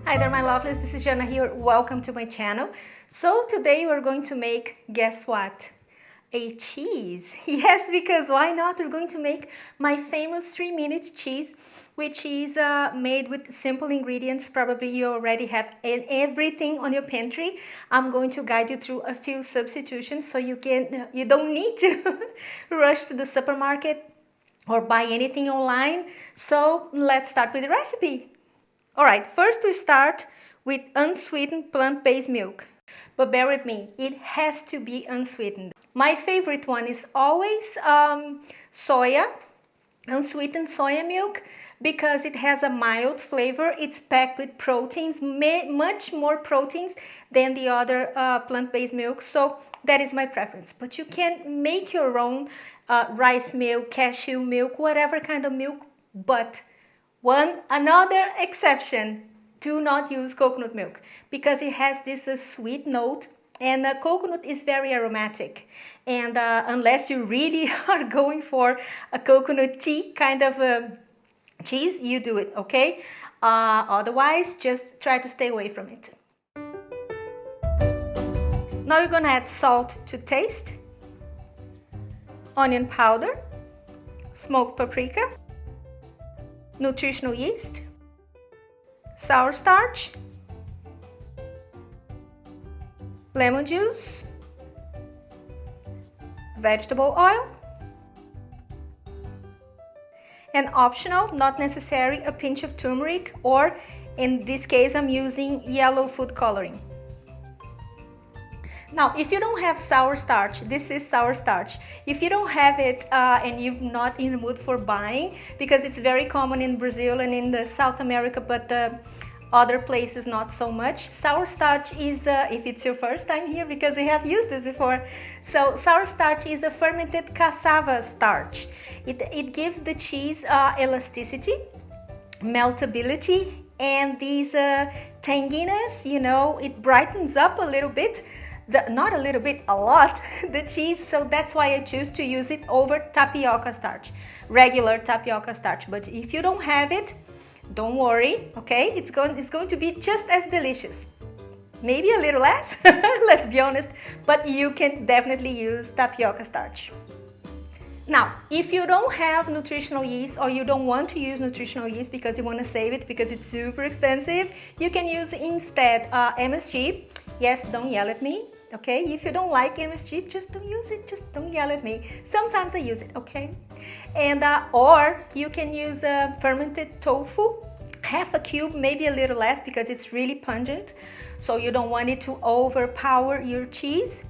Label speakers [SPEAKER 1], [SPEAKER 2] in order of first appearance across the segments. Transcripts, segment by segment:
[SPEAKER 1] Hi there, my lovelies. This is Jana here. Welcome to my channel. So today we're going to make, guess what? A cheese. Yes, because why not? We're going to make my famous 3-minute cheese, which is made with simple ingredients. Probably you already have everything on your pantry. I'm going to guide you through a few substitutions so you don't need to rush to the supermarket or buy anything online. So let's start with the recipe. Alright, first we start with unsweetened plant-based milk. But bear with me, it has to be unsweetened. My favorite one is always unsweetened soya milk, because it has a mild flavor. It's packed with proteins, much more proteins than the other plant-based milk. So that is my preference. But you can make your own rice milk, cashew milk, whatever kind of milk. But another exception, do not use coconut milk because it has this sweet note, and coconut is very aromatic, and unless you really are going for a coconut tea kind of cheese, you do it, okay? Otherwise, just try to stay away from it. Now you're gonna add salt to taste, onion powder, smoked paprika, nutritional yeast, sour starch, lemon juice, vegetable oil, and optional, not necessary, a pinch of turmeric, or in this case I'm using yellow food coloring. Now, if you don't have sour starch, this is sour starch. If you don't have it and you're not in the mood for buying, because it's very common in Brazil and in the South America, but other places not so much. Sour starch is, if it's your first time here, because we have used this before. So sour starch is a fermented cassava starch. It gives the cheese elasticity, meltability, and these tanginess, you know, it brightens up a little bit. Not a little bit, a lot, the cheese. So that's why I choose to use it over tapioca starch, regular tapioca starch. But if you don't have it, don't worry, okay? It's going to be just as delicious. Maybe a little less, let's be honest, but you can definitely use tapioca starch. Now, if you don't have nutritional yeast, or you don't want to use nutritional yeast because you want to save it because it's super expensive, you can use instead MSG. Yes, don't yell at me, okay? If you don't like MSG, just don't use it, just don't yell at me. Sometimes I use it, okay? And or you can use fermented tofu, half a cube, maybe a little less, because it's really pungent, so you don't want it to overpower your cheese.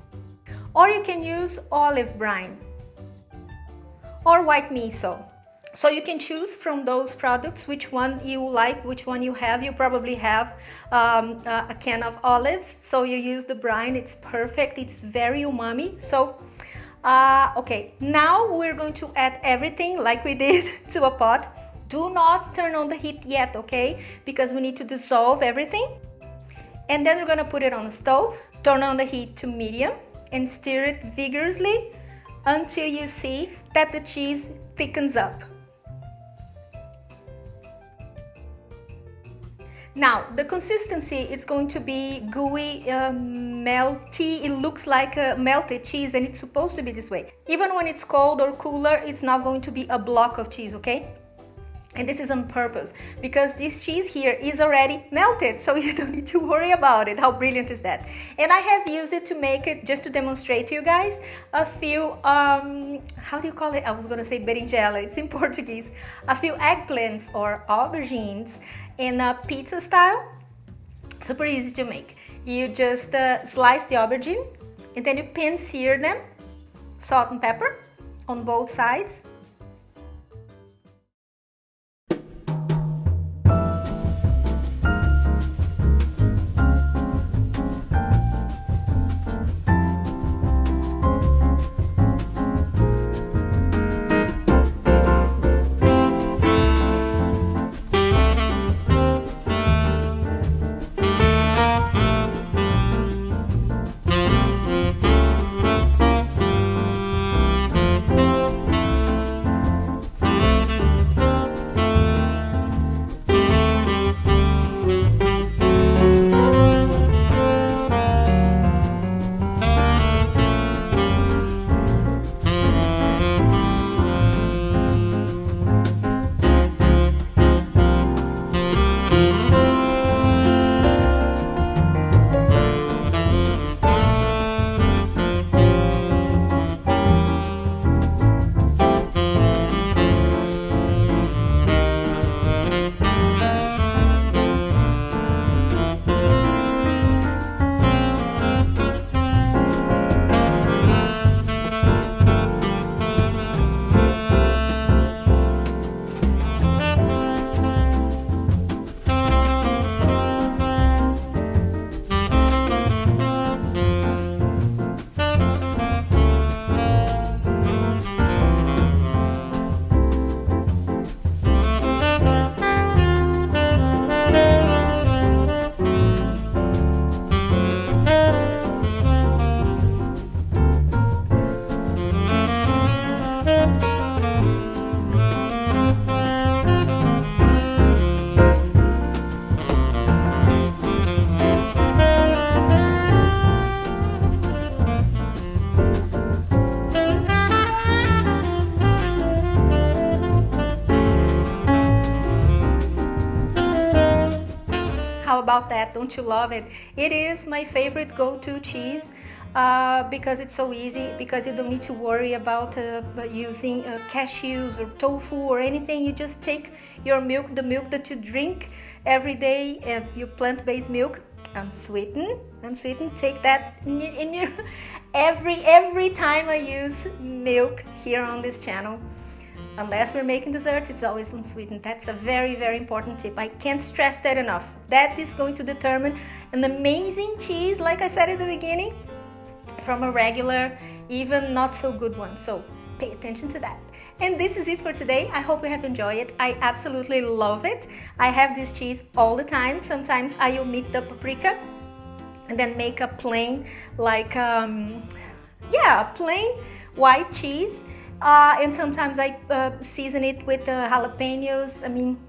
[SPEAKER 1] Or you can use olive brine or white miso. So you can choose from those products which one you like, which one you have. You probably have a can of olives, so you use the brine. It's perfect, it's very umami. So okay, now we're going to add everything like we did to a pot. Do not turn on the heat yet, okay, because we need to dissolve everything. And then we're gonna put it on the stove, turn on the heat to medium, and stir it vigorously until you see that the cheese thickens up. Now, the consistency is going to be gooey, melty. It looks like a melted cheese, and it's supposed to be this way. Even when it's cold or cooler, it's not going to be a block of cheese, okay? And this is on purpose, because this cheese here is already melted, so you don't need to worry about it. How brilliant is that? And I have used it to make it, just to demonstrate to you guys, a few, how do you call it? I was gonna say berinjela, it's in Portuguese. A few eggplants or aubergines in a pizza style. Super easy to make. You just slice the aubergine, and then you pan sear them, salt and pepper on both sides. How about that? Don't you love it? It is my favorite go-to cheese because it's so easy, because you don't need to worry about using cashews or tofu or anything. You just take your milk, the milk that you drink every day, your plant-based milk, unsweetened. Take that in your every time I use milk here on this channel. Unless we're making dessert, it's always unsweetened. That's a very, very important tip. I can't stress that enough. That is going to determine an amazing cheese, like I said at the beginning, from a regular, even not so good one. So pay attention to that. And this is it for today. I hope you have enjoyed it. I absolutely love it. I have this cheese all the time. Sometimes I omit the paprika and then make a plain, like, plain white cheese. And sometimes I season it with jalapenos. I mean,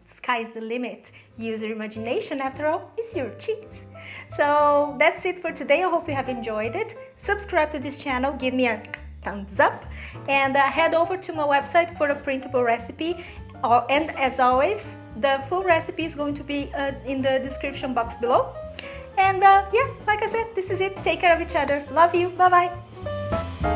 [SPEAKER 1] sky's the limit. Use your imagination. After all, it's your cheese. So that's it for today. I hope you have enjoyed it. Subscribe to this channel. Give me a thumbs up. And head over to my website for a printable recipe. And as always, the full recipe is going to be in the description box below. And yeah, like I said, this is it. Take care of each other. Love you. Bye-bye.